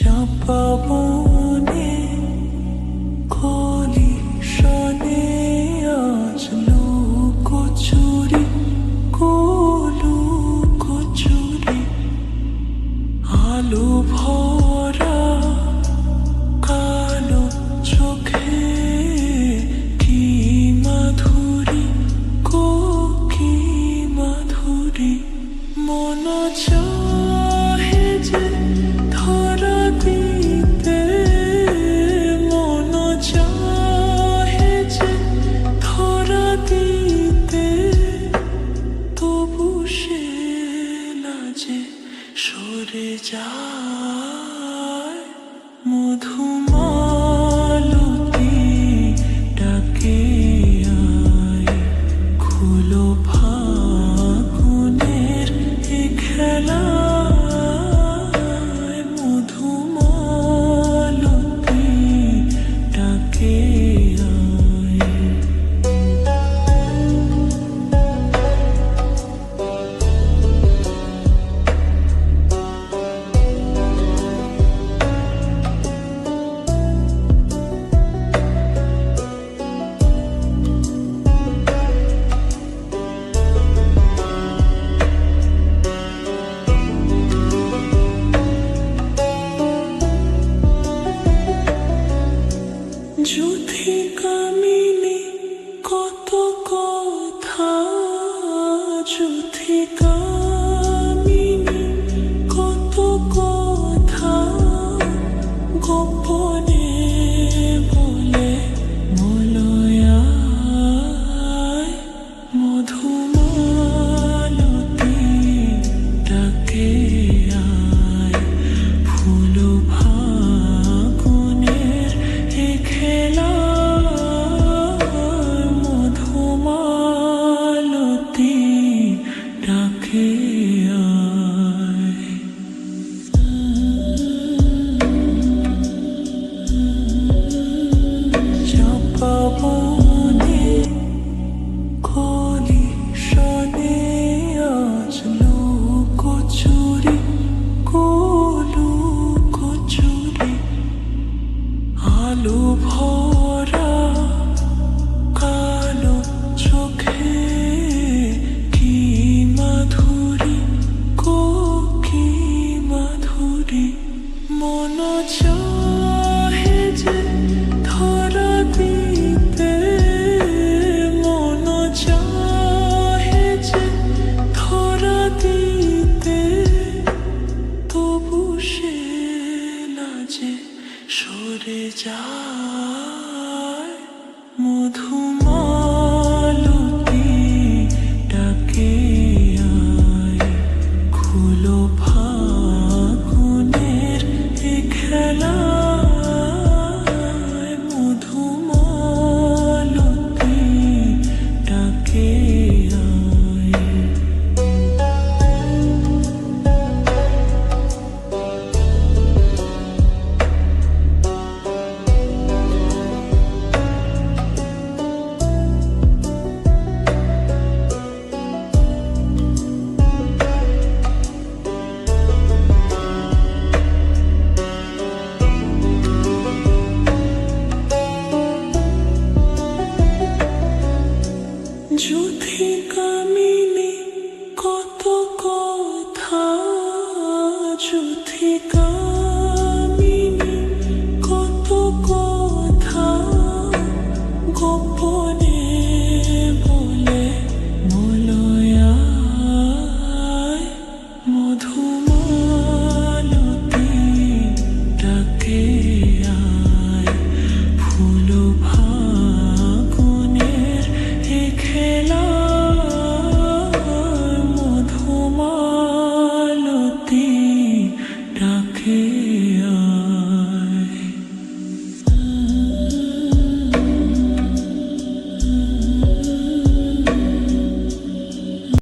চাপাবনে কলি শনে আজ লুকোচুরি লুকোচুরি আলো ভরা কালো চোখে কি মাধুরী কি মাধুরী মন চাহে যে ধরা দিতে মন চাহে যে ধরা দিতে তবু সে লাজে সরে যায় মধুমালতী ডাকে আয় খুলো ফাগুনের এ খেলা মধুমালতী ডাকে যুথি কামিনী কত কথা যুথি কামিনী কত কথা গোপনে বলে মলয়ায় মধুমালতী ডাকে আয় ফুল ফাগুনের এ খেলা মধুমালতী ডাকে আয় চাপাবনে কলি শনে আজ লুকোচুরি লুকোচুরি আলো ভরা কালো চোখে কি মাধুরী কি মাধুরী মন চাহে যে ধরা দিতে মন চাহে যে ধরা দিতে তবু সে লাজে সরে যায় মধুমালতী ডাকে আয় খুলো ফাগুনের এ খেলা মধুমালতী ডাকে আয় যুথি কামিনী কত কথা যুথি কামিনী কত কথা গোপনে বলে মলয়ায় মধুমালতী ডাকে আয় ফুল ফাগুনের এ খেলা মধুমালতী ডাকে